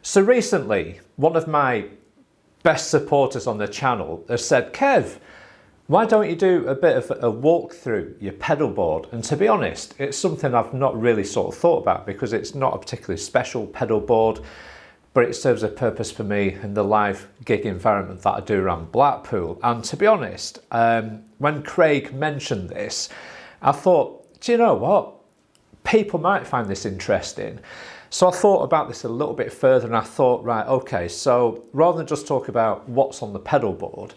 So recently, one of my best supporters on the channel has said, Kev, why don't you do a bit of a walk through your pedal board? And to be honest, it's something I've not really sort of thought about because it's not a particularly special pedal board, but it serves a purpose for me in the live gig environment that I do around Blackpool. And to be honest, when Craig mentioned this, I thought, do you know what? People might find this interesting. So I thought about this a little bit further and I thought, right, okay, so rather than just talk about what's on the pedal board,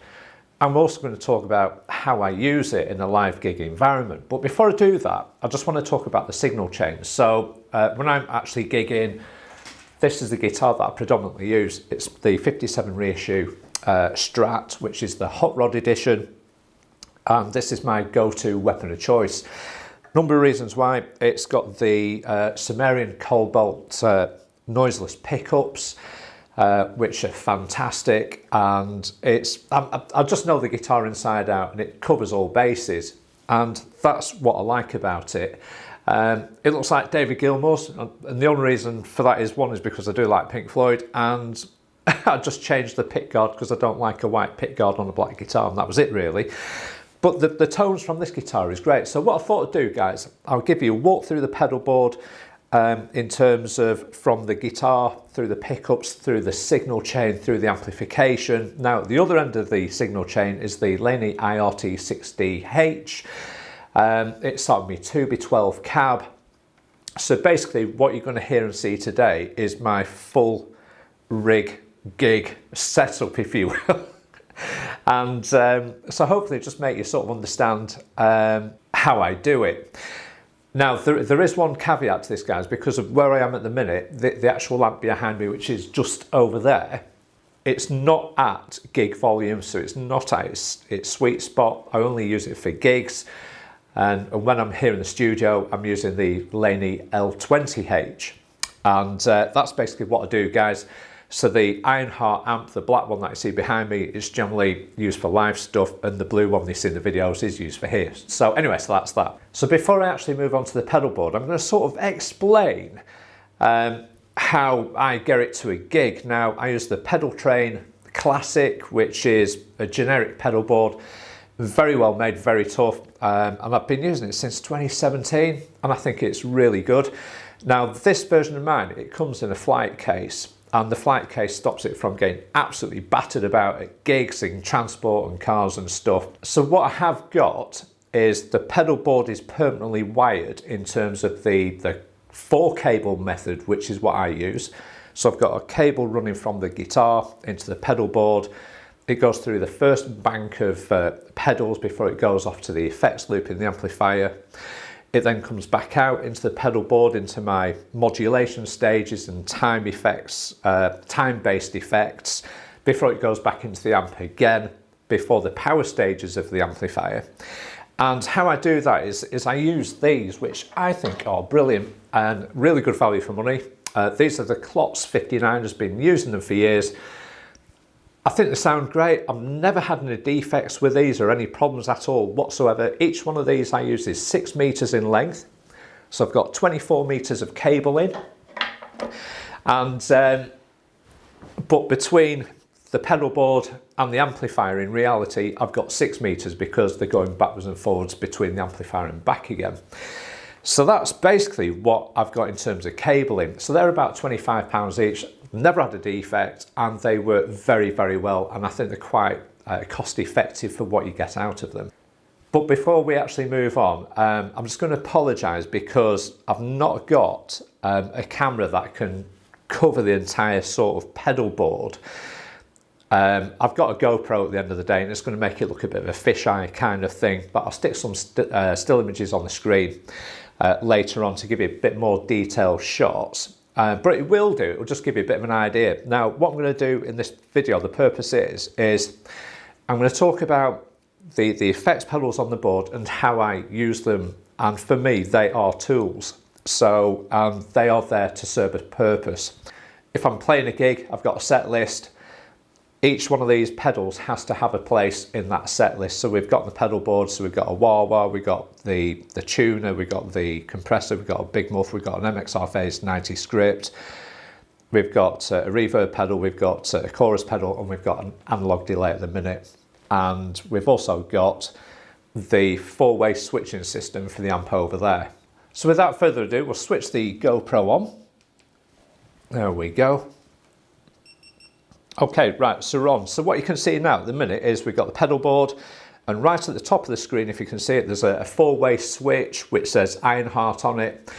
I'm also going to talk about how I use it in a live gig environment. But before I do that, I just want to talk about the signal chain. So when I'm actually gigging, this is the guitar that I predominantly use. It's the 57 reissue Strat, which is the Hot Rod edition. And this is my go-to weapon of choice. Number of reasons why. It's got the Sumerian Cobalt noiseless pickups, which are fantastic, and I just know the guitar inside out, and it covers all bases, and that's what I like about it. It looks like David Gilmour's, and the only reason for that is, one is because I do like Pink Floyd, and I just changed the pickguard because I don't like a white pickguard on a black guitar, and that was it really. But the tones from this guitar is great. So what I thought I'd do, guys, I'll give you a walk through the pedal board in terms of from the guitar, through the pickups, through the signal chain, through the amplification. Now, at the other end of the signal chain is the Laney IRT60H. It's sort of my 2B12 cab. So basically what you're going to hear and see today is my full rig gig setup, if you will. And so hopefully just make you sort of understand how I do it. Now, there is one caveat to this, guys, because of where I am at the minute, the actual amp behind me, which is just over there, it's not at gig volume, so it's not at its sweet spot. I only use it for gigs. And when I'm here in the studio, I'm using the Laney L20H. And that's basically what I do, guys. So the Ironheart amp, the black one that you see behind me, is generally used for live stuff, and the blue one you see in the videos is used for here. So anyway, so that's that. So before I actually move on to the pedal board, I'm going to sort of explain how I get it to a gig. Now, I use the Pedal Train Classic, which is a generic pedal board, very well made, very tough, and I've been using it since 2017, and I think it's really good. Now, this version of mine, it comes in a flight case, and the flight case stops it from getting absolutely battered about at gigs and transport and cars and stuff. So what I have got is the pedal board is permanently wired in terms of the 4-cable method, which is what I use. So I've got a cable running from the guitar into the pedal board. It goes through the first bank of pedals before it goes off to the effects loop in the amplifier. It then comes back out into the pedal board, into my modulation stages and time effects, time-based effects, before it goes back into the amp again, before the power stages of the amplifier. And how I do that is I use these, which I think are brilliant and really good value for money. These are the Klotz 59ers, been using them for years. I think they sound great. I've never had any defects with these or any problems at all whatsoever. Each one of these I use is 6 meters in length. So I've got 24 meters of cable in. And, but between the pedal board and the amplifier, in reality, I've got 6 meters because they're going backwards and forwards between the amplifier and back again. So that's basically what I've got in terms of cabling. So they're about £25 each. Never had a defect, and they work very, very well, and I think they're quite cost effective for what you get out of them. But before we actually move on, I'm just going to apologise because I've not got a camera that can cover the entire sort of pedal board. I've got a GoPro at the end of the day, and it's going to make it look a bit of a fisheye kind of thing, but I'll stick some still images on the screen later on to give you a bit more detailed shots. But it will just give you a bit of an idea. Now, what I'm going to do in this video, the purpose is I'm going to talk about the effects pedals on the board and how I use them. And for me, they are tools. So they are there to serve a purpose. If I'm playing a gig, I've got a set list. Each one of these pedals has to have a place in that set list. So we've got the pedal board, so we've got a Wah Wah, we've got the tuner, we've got the compressor, we've got a big Muff, we've got an MXR Phase 90 script. we've got a reverb pedal, we've got a chorus pedal, and we've got an analog delay at the minute. And we've also got the 4-way switching system for the amp over there. So without further ado, we'll switch the GoPro on. There we go. Okay, right, so we're on. So what you can see now at the minute is we've got the pedal board, and right at the top of the screen, if you can see it, there's a 4-way switch which says Ironheart on it.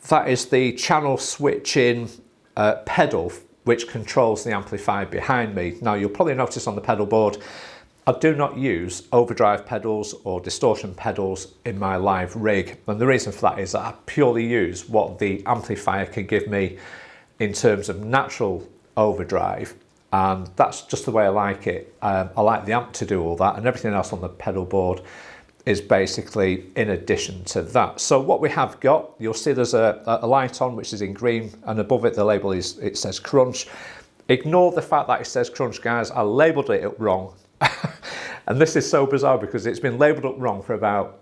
That is the channel switching pedal which controls the amplifier behind me. Now you'll probably notice on the pedal board, I do not use overdrive pedals or distortion pedals in my live rig. And the reason for that is that I purely use what the amplifier can give me in terms of natural overdrive. And that's just the way I like it. I like the amp to do all that, and everything else on the pedal board is basically in addition to that. So what we have got, you'll see there's a light on which is in green, and above it the label it says Crunch. Ignore the fact that it says Crunch, guys. I labelled it up wrong. And this is so bizarre because it's been labelled up wrong for about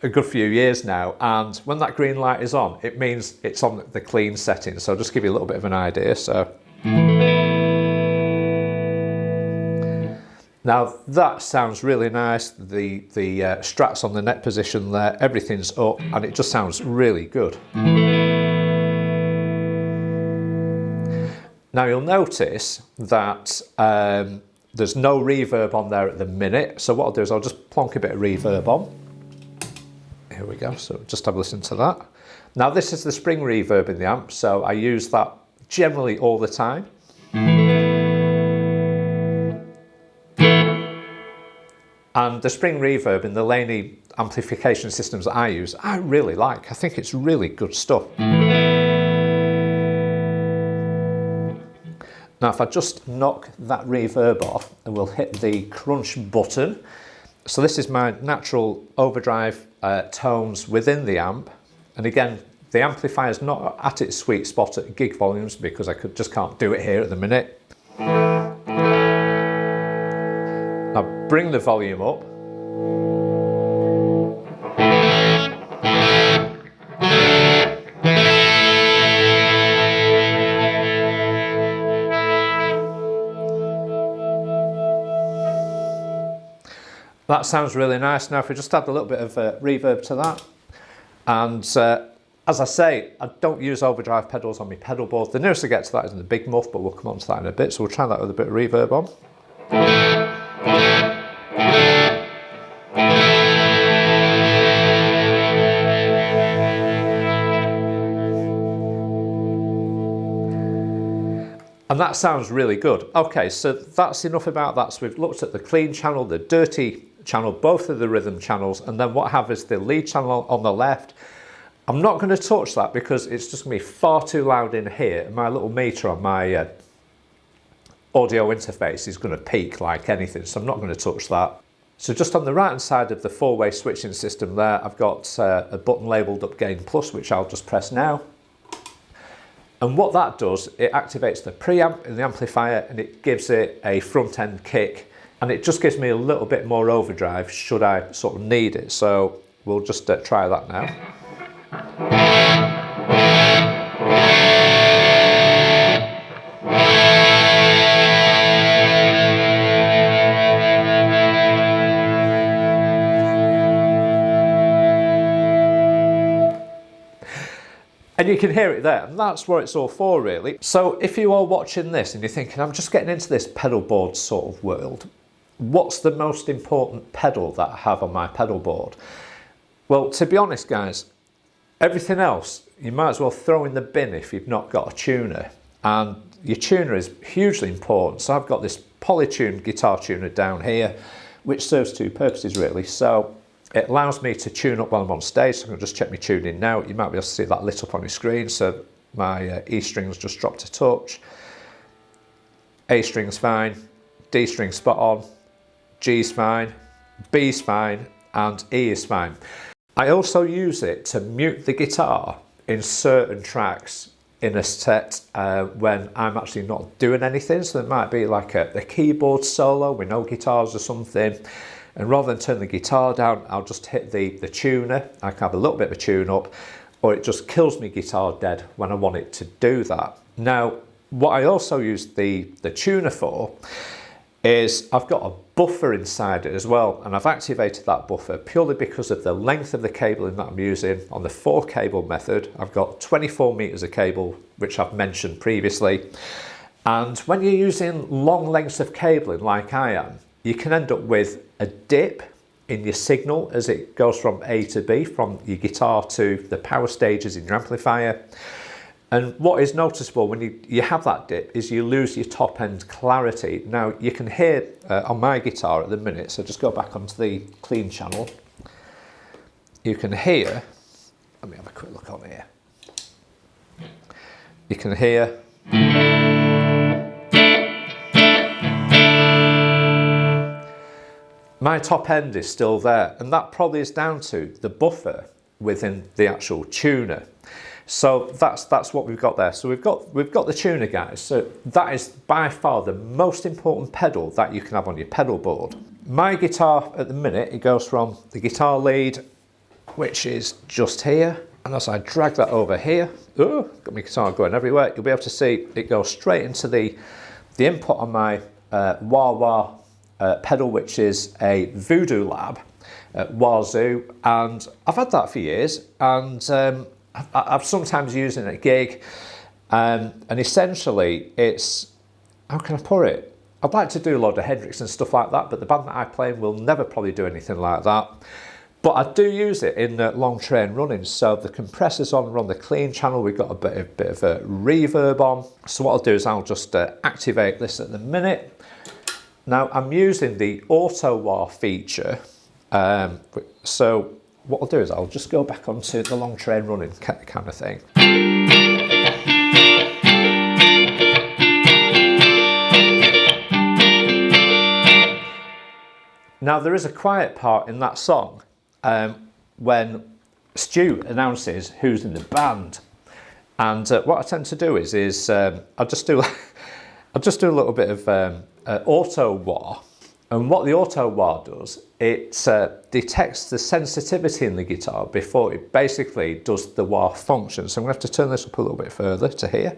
a good few years now, and when that green light is on, it means it's on the clean setting. So I'll just give you a little bit of an idea. So now that sounds really nice. The strats on the neck position there, everything's up, and it just sounds really good. Now you'll notice that there's no reverb on there at the minute. So what I'll do is I'll just plonk a bit of reverb on. Here we go, so just have a listen to that. Now this is the spring reverb in the amp, so I use that generally all the time. And the spring reverb in the Laney amplification systems that I use, I really like. I think it's really good stuff. Now if I just knock that reverb off, and we'll hit the crunch button. So this is my natural overdrive tones within the amp. And again, the amplifier is not at its sweet spot at gig volumes because I just can't do it here at the minute. Now bring the volume up. That sounds really nice. Now if we just add a little bit of reverb to that, and as I say, I don't use overdrive pedals on my pedal board. The nearest I get to that is in the big Muff, but we'll come on to that in a bit. So we'll try that with a bit of reverb on. And that sounds really good. Okay, so that's enough about that. So we've looked at the clean channel, the dirty channel, both of the rhythm channels, and then what I have is the lead channel on the left. I'm not going to touch that because it's just going to be far too loud in here. My little meter on my audio interface is going to peak like anything, so I'm not going to touch that. So just on the right hand side of the 4-way switching system there, I've got a button labelled up Gain Plus, which I'll just press now. And what that does, it activates the preamp in the amplifier and it gives it a front end kick, and it just gives me a little bit more overdrive should I sort of need it. So we'll just try that now. And you can hear it there, and that's what it's all for really. So if you are watching this and you're thinking, I'm just getting into this pedal board sort of world, what's the most important pedal that I have on my pedal board? Well, to be honest guys, everything else you might as well throw in the bin if you've not got a tuner. And your tuner is hugely important. So I've got this Polytune guitar tuner down here, which serves two purposes really. So it allows me to tune up while I'm on stage, so I can just check my tuning now. You might be able to see that lit up on your screen. So my E string's just dropped a touch. A string's fine, D string's spot on, G's fine, B's fine, and E is fine. I also use it to mute the guitar in certain tracks in a set when I'm actually not doing anything. So there might be like a keyboard solo with no guitars or something. And rather than turn the guitar down, I'll just hit the tuner. I can have a little bit of a tune up, or it just kills me guitar dead when I want it to do that. Now, what I also use the tuner for is I've got a buffer inside it as well, and I've activated that buffer purely because of the length of the cabling that I'm using. On the 4 cable method, I've got 24 meters of cable, which I've mentioned previously. And when you're using long lengths of cabling like I am, you can end up with a dip in your signal as it goes from A to B, from your guitar to the power stages in your amplifier. And what is noticeable when you have that dip is you lose your top end clarity. Now you can hear on my guitar at the minute, so just go back onto the clean channel. You can hear, let me have a quick look on here. You can hear my top end is still there, and that probably is down to the buffer within the actual tuner. So that's what we've got there. So we've got the tuner, guys. So that is by far the most important pedal that you can have on your pedal board. My guitar at the minute, it goes from the guitar lead, which is just here, and as I drag that over here, oh, got my guitar going everywhere. You'll be able to see it goes straight into the input on my Wah Wah pedal, which is a Voodoo Lab Wahzoo, and I've had that for years, and I've sometimes used it at a gig, and essentially it's, how can I put it? I'd like to do a lot of Hendrix and stuff like that, but the band that I play in will never probably do anything like that. But I do use it in long train running. So the compressor's on, we're on the clean channel, we've got a bit of a reverb on. So what I'll do is I'll just activate this at the minute. Now I'm using the auto wah feature, so what I'll do is I'll just go back onto the long train running kind of thing. Now there is a quiet part in that song when Stu announces who's in the band, and what I tend to do is I'll just do a little bit of auto wah. And what the auto wah does, it detects the sensitivity in the guitar before it basically does the wah function. So I'm going to have to turn this up a little bit further to here.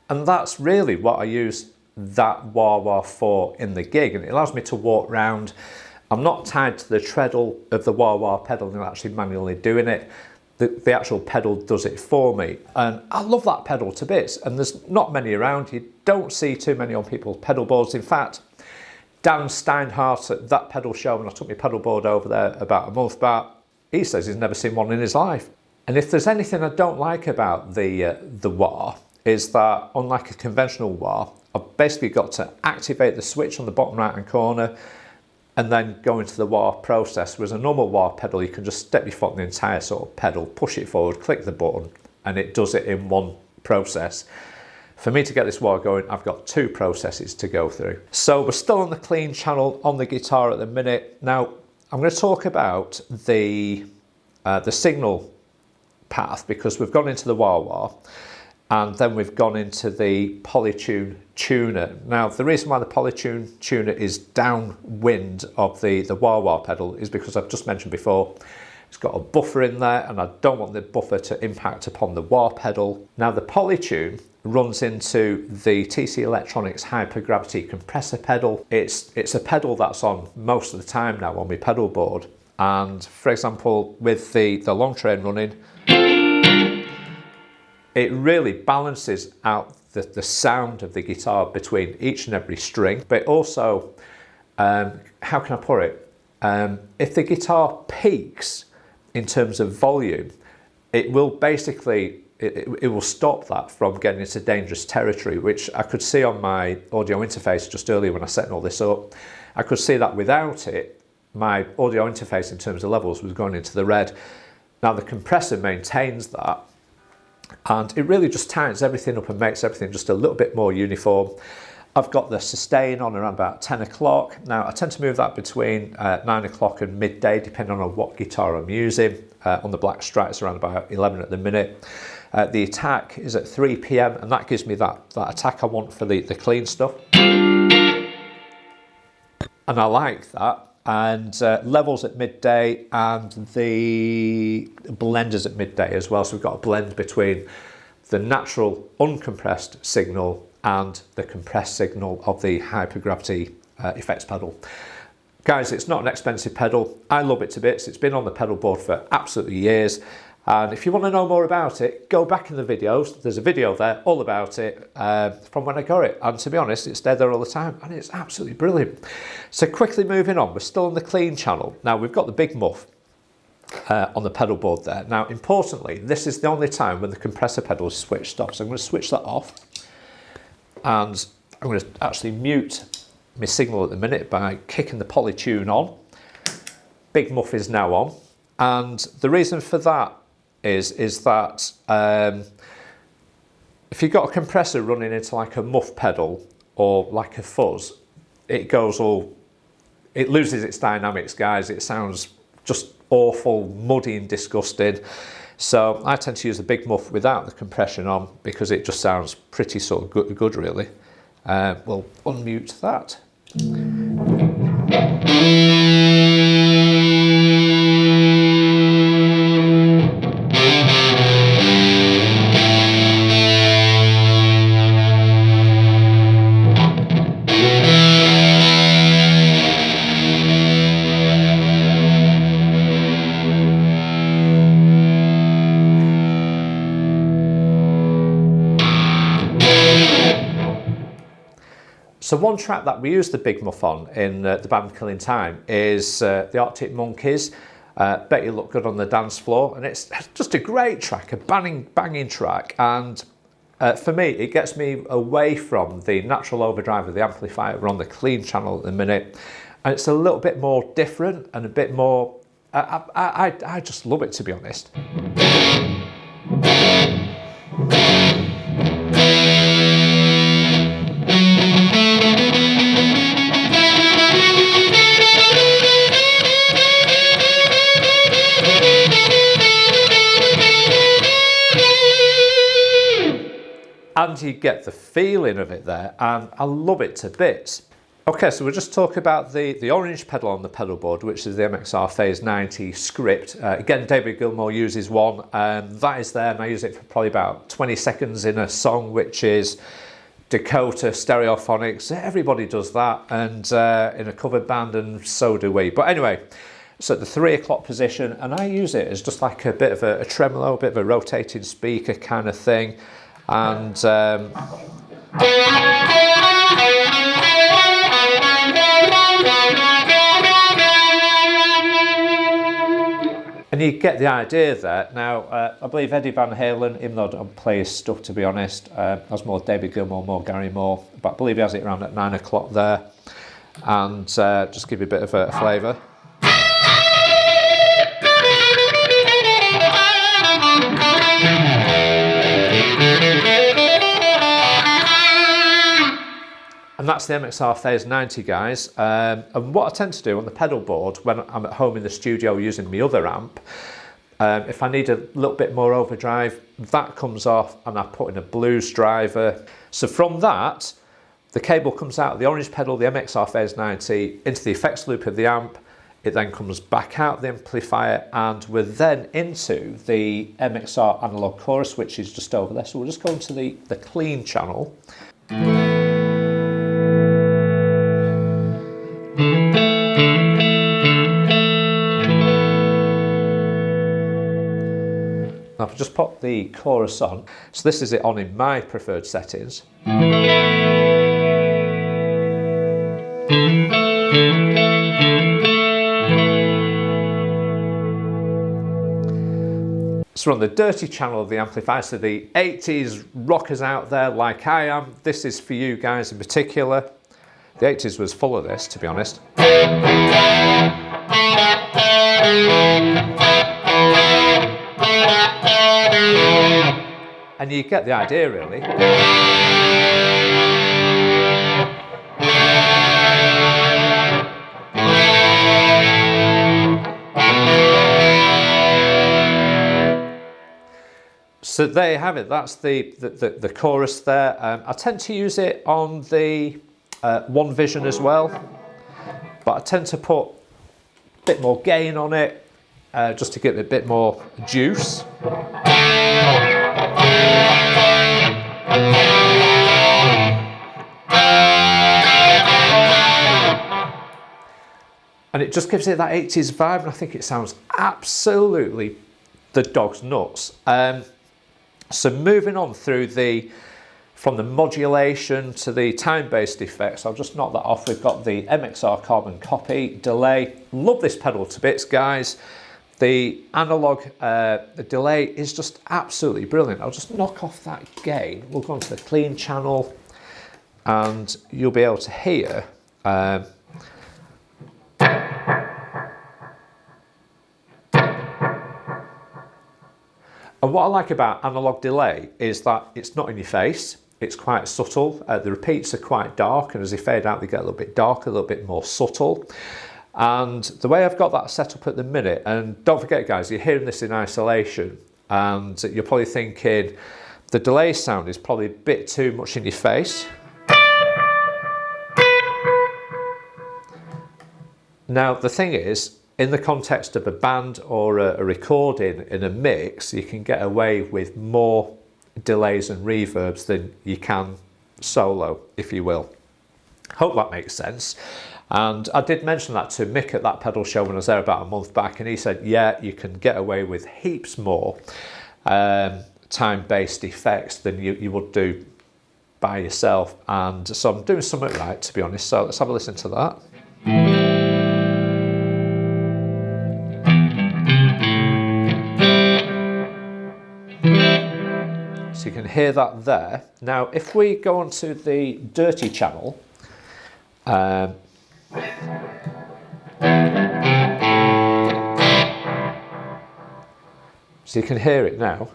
And that's really what I use that wah wah for in the gig, and it allows me to walk around. I'm not tied to the treadle of the Wah Wah pedal and actually manually doing it. The actual pedal does it for me. And I love that pedal to bits. And there's not many around. You don't see too many on people's pedal boards. In fact, Dan Steinhardt at that pedal show, when I took my pedal board over there about a month back, he says he's never seen one in his life. And if there's anything I don't like about the wah, is that unlike a conventional wah, I've basically got to activate the switch on the bottom right hand corner and then go into the wah process. Whereas a normal wah pedal, you can just step your foot on the entire sort of pedal, push it forward, click the button, and it does it in one process. For me to get this wah going, I've got 2 processes to go through. So we're still on the clean channel on the guitar at the minute. Now, I'm going to talk about the signal path, because we've gone into the wah wah, and then we've gone into the Polytune Tuner. Now, the reason why the Polytune Tuner is downwind of the wah wah pedal is because I've just mentioned before, it's got a buffer in there, and I don't want the buffer to impact upon the wah pedal. Now, the Polytune runs into the TC Electronics hypergravity compressor pedal. It's a pedal that's on most of the time now on my pedal board. And for example, with the long train running, it really balances out the sound of the guitar between each and every string. But also, how can I put it? If the guitar peaks in terms of volume, it will basically, it will stop that from getting into dangerous territory, which I could see on my audio interface just earlier when I set all this up. I could see that without it, my audio interface in terms of levels was going into the red. Now the compressor maintains that, and it really just tightens everything up and makes everything just a little bit more uniform. I've got the sustain on around about 10 o'clock. Now I tend to move that between 9 o'clock and midday, depending on what guitar I'm using. On the Black Strat, it's around about 11 at the minute. The attack is at 3 PM, and that gives me that attack I want for the clean stuff. and I like that. And levels at midday, and the blenders at midday as well. So we've got a blend between the natural uncompressed signal and the compressed signal of the hypergravity effects pedal. Guys, it's not an expensive pedal. I love it to bits. It's been on the pedal board for absolutely years. And if you want to know more about it, go back in the videos. There's a video there all about it from when I got it. And to be honest, it's there all the time and it's absolutely brilliant. So quickly moving on, we're still on the clean channel. Now we've got the big muff on the pedal board there. Now importantly, this is the only time when the compressor pedal is switched off. So I'm going to switch that off. And I'm going to actually mute my signal at the minute by kicking the Polytune on. Big muff is now on. And the reason for that is that if you've got a compressor running into like a muff pedal or like a fuzz, it loses its dynamics, guys. It sounds just awful, muddy and disgusting. So I tend to use the big muff without the compression on because it just sounds pretty sort of good really. We'll unmute that. So one track that we use the big muff on in the band Killing Time is the Arctic Monkeys, Bet You Look Good on the Dance Floor, and it's just a great track, a banging track, and for me it gets me away from the natural overdrive of the amplifier. We're on the clean channel at the minute, and it's a little bit more different and a bit more, I just love it, to be honest. And you get the feeling of it there, and I love it to bits. Okay, so we'll just talk about the orange pedal on the pedal board, which is the MXR Phase 90 script. Again, David Gilmour uses one, that is there, and I use it for probably about 20 seconds in a song, which is Dakota Stereophonics. Everybody does that, and in a cover band, and so do we. But anyway, so at the 3 o'clock position, and I use it as just like a bit of a tremolo, a bit of a rotating speaker kind of thing. And you get the idea there. Now, I believe Eddie Van Halen, even though I don't play his stuff, to be honest, has more David Gilmour, more Gary Moore, but I believe he has it around at 9 o'clock there. And just give you a bit of a flavour. And that's the MXR Phase 90, guys. And what I tend to do on the pedal board when I'm at home in the studio using my other amp, if I need a little bit more overdrive, that comes off and I put in a blues driver. So from that, the cable comes out of the orange pedal, the MXR Phase 90, into the effects loop of the amp. It then comes back out the amplifier, and we're then into the MXR Analogue Chorus, which is just over there. So we'll just go into the clean channel. I've just popped the chorus on, so this is it on in my preferred settings. So we're on the dirty channel of the amplifier, so the 80s rockers out there like I am, this is for you guys in particular. The 80s was full of this, to be honest. And you get the idea, really. So there you have it, that's the chorus there. I tend to use it on the One Vision as well. but I tend to put a bit more gain on it, just to give it a bit more juice. And it just gives it that 80s vibe, and I think it sounds absolutely the dog's nuts. So moving on through from the modulation to the time-based effects, I'll just knock that off. We've got the MXR carbon copy delay. Love this pedal to bits, guys. The analog the delay is just absolutely brilliant. I'll just knock off that gain. We'll go into the clean channel, and you'll be able to hear and what I like about analog delay is that it's not in your face, it's quite subtle. The repeats are quite dark, and as they fade out they get a little bit darker, a little bit more subtle. And the way I've got that set up at the minute, and don't forget guys, you're hearing this in isolation, and you're probably thinking the delay sound is probably a bit too much in your face. Now the thing is, in the context of a band or a recording in a mix, you can get away with more delays and reverbs than you can solo, if you will. Hope that makes sense. And I did mention that to Mick at that pedal show when I was there about a month back, and he said, yeah, you can get away with heaps more time-based effects than you would do by yourself. And so I'm doing something right, to be honest. So let's have a listen to that. So you can hear that there. Now, if we go onto the dirty channel, so you can hear it now.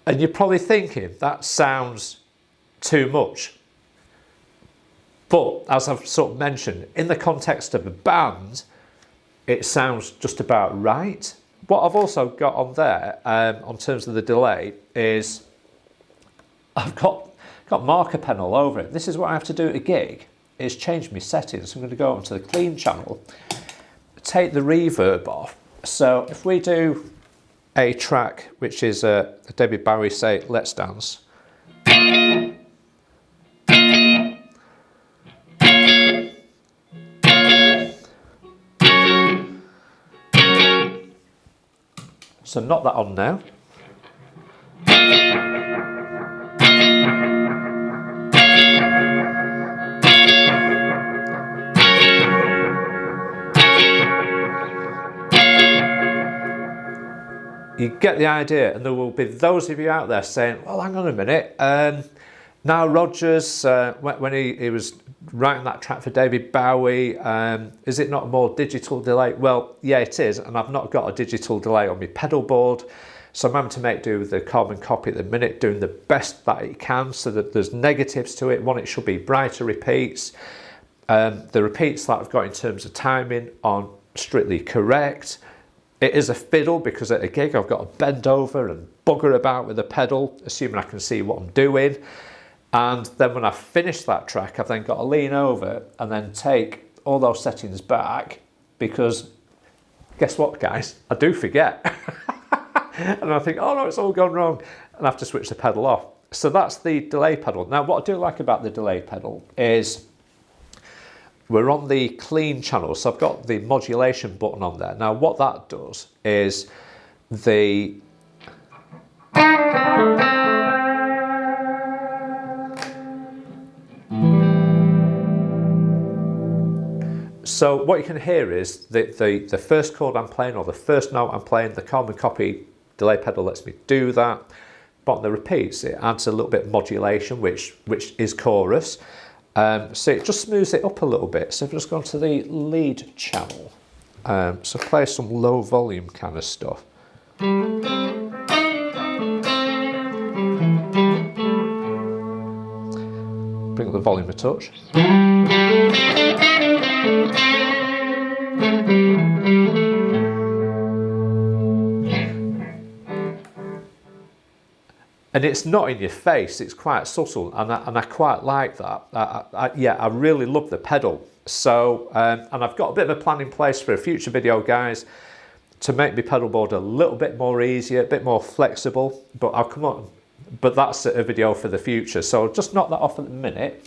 And you're probably thinking, that sounds too much. But as I've sort of mentioned, in the context of a band, it sounds just about right. What I've also got on there, on terms of the delay, is I've got marker pen all over it. This is what I have to do at a gig, is change my settings. So I'm going to go onto the clean channel, take the reverb off. So if we do a track which is a David Bowie, say Let's Dance, so knock that on now. You get the idea, and there will be those of you out there saying, well, hang on a minute, Nile Rodgers, when he was writing that track for David Bowie, is it not a more digital delay? Well, yeah, it is, and I've not got a digital delay on my pedal board, so I'm having to make do with the carbon copy at the minute, doing the best that it can, so that there's negatives to it. One, it should be brighter repeats. The repeats that I've got in terms of timing are strictly correct. It is a fiddle because at a gig I've got to bend over and bugger about with the pedal, assuming I can see what I'm doing. And then when I finish that track, I've then got to lean over and then take all those settings back, because guess what, guys? I do forget. And I think, oh no, it's all gone wrong. And I have to switch the pedal off. So that's the delay pedal. Now, what I do like about the delay pedal is we're on the clean channel, so I've got the modulation button on there. Now what that does is so what you can hear is the first chord I'm playing, or the first note I'm playing, the carbon copy delay pedal lets me do that. But on the repeats, it adds a little bit of modulation, which is chorus. So it just smooths it up a little bit. So I've just gone to the lead channel. So play some low volume kind of stuff. up the volume a touch. And it's not in your face, it's quite subtle, and I quite like that. I really love the pedal. So, and I've got a bit of a plan in place for a future video, guys, to make my pedal board a little bit more easier, a bit more flexible, but I'll come on. But that's a video for the future, so I'll just knock that off at the minute.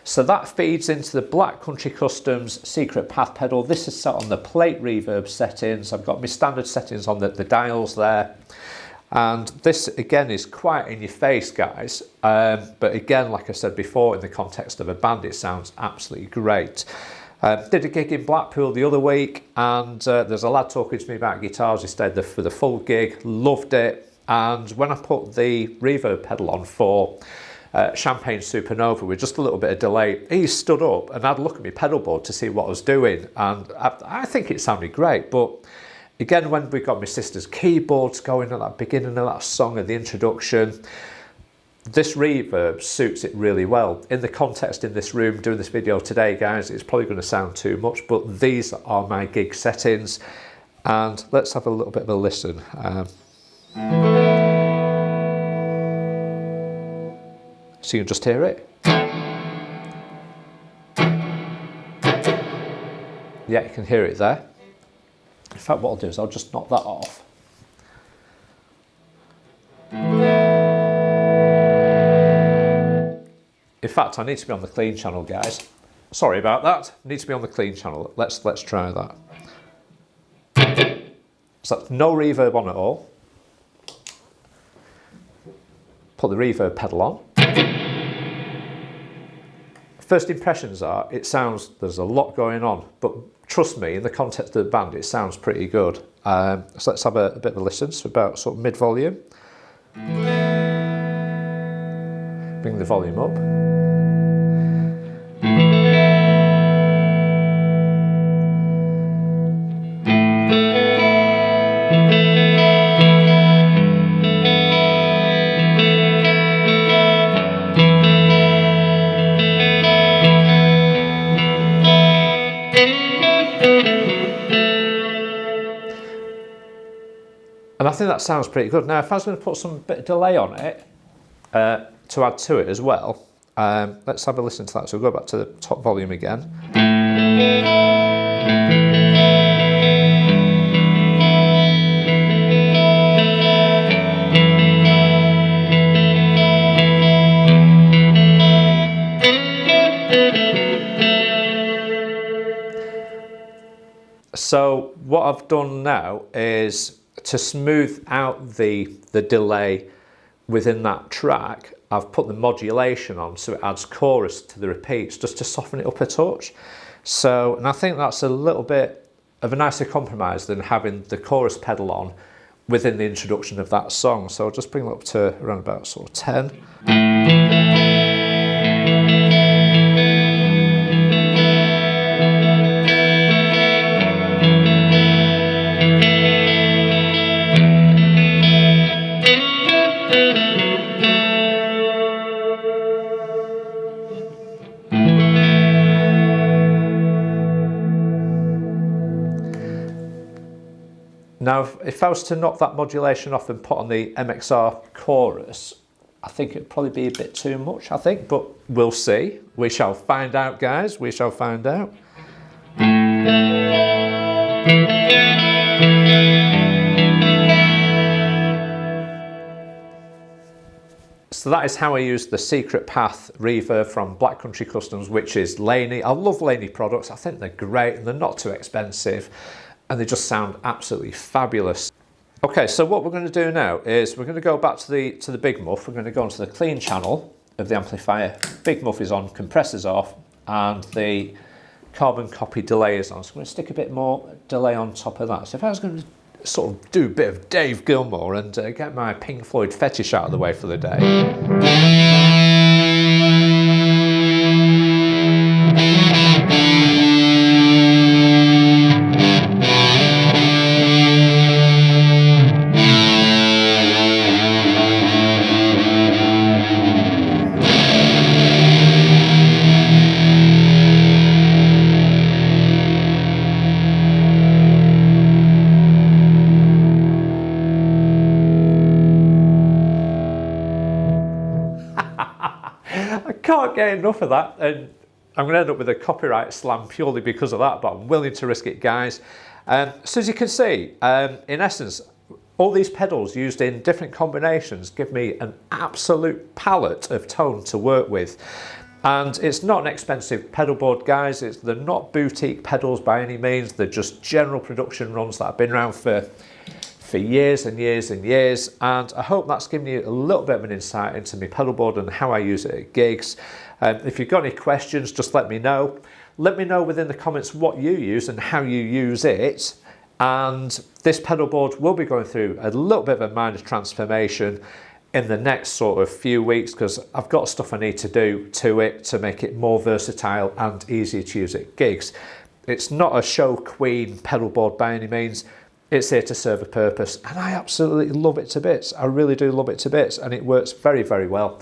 So that feeds into the Black Country Customs Secret Path pedal. This is set on the plate reverb settings. I've got my standard settings on the dials there. And this again is quite in your face, guys, but again, like I said before, in the context of a band, it sounds absolutely great. Did a gig in Blackpool the other week, and there's a lad talking to me about guitars. He stayed there for the full gig, loved it, and when I put the reverb pedal on for Champagne Supernova with just a little bit of delay, he stood up and had a look at my pedal board to see what I was doing, and I think it sounded great. But again, when we got my sister's keyboards going at that beginning of that song and the introduction, this reverb suits it really well. In the context in this room doing this video today, guys, it's probably going to sound too much, but these are my gig settings. And let's have a little bit of a listen. So you can just hear it. Yeah, you can hear it there. In fact, what I'll do is I'll just knock that off. In fact, I need to be on the clean channel, guys. Sorry about that. I need to be on the clean channel. Let's try that. So that's no reverb on at all. Put the reverb pedal on. First impressions are, it sounds, there's a lot going on, but trust me, in the context of the band, it sounds pretty good. So let's have a bit of a listen, so about sort of mid-volume. Bring the volume up. And I think that sounds pretty good. Now, if I was going to put some bit of delay on it, to add to it as well, let's have a listen to that. So we'll go back to the top volume again. So what I've done now is to smooth out the delay within that track, I've put the modulation on so it adds chorus to the repeats just to soften it up a touch. So, and I think that's a little bit of a nicer compromise than having the chorus pedal on within the introduction of that song. So I'll just bring it up to around about sort of 10. Now, if I was to knock that modulation off and put on the MXR Chorus, I think it'd probably be a bit too much, I think, but we'll see. We shall find out, guys. We shall find out. So that is how I use the Secret Path reverb from Black Country Customs, which is Laney. I love Laney products. I think they're great and they're not too expensive. And they just sound absolutely fabulous. Okay, so what we're going to do now is we're going to go back to the big muff. We're going to go onto the clean channel of the amplifier. Big muff is on, compressors off, and the carbon copy delay is on. So I'm going to stick a bit more delay on top of that. So if I was going to sort of do a bit of Dave Gilmour and get my Pink Floyd fetish out of the way for the day. can't get enough of that, and I'm going to end up with a copyright slam purely because of that, but I'm willing to risk it, guys. So as you can see, in essence, all these pedals used in different combinations give me an absolute palette of tone to work with. And it's not an expensive pedal board, guys. They're not boutique pedals by any means. They're just general production runs that have been around for years and years and years. And I hope that's given you a little bit of an insight into my pedal board and how I use it at gigs. If you've got any questions, just let me know. Let me know within the comments what you use and how you use it. And this pedal board will be going through a little bit of a minor transformation in the next sort of few weeks, because I've got stuff I need to do to it to make it more versatile and easier to use at gigs. It's not a show queen pedal board by any means. It's here to serve a purpose, and I absolutely love it to bits. I really do love it to bits, and it works very, very well.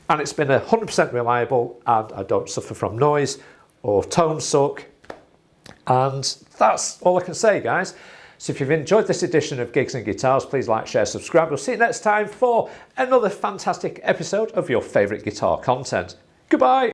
And it's been 100% reliable, and I don't suffer from noise or tone suck. And that's all I can say, guys. So if you've enjoyed this edition of Gigs and Guitars, please like, share, subscribe. We'll see you next time for another fantastic episode of your favourite guitar content. Goodbye.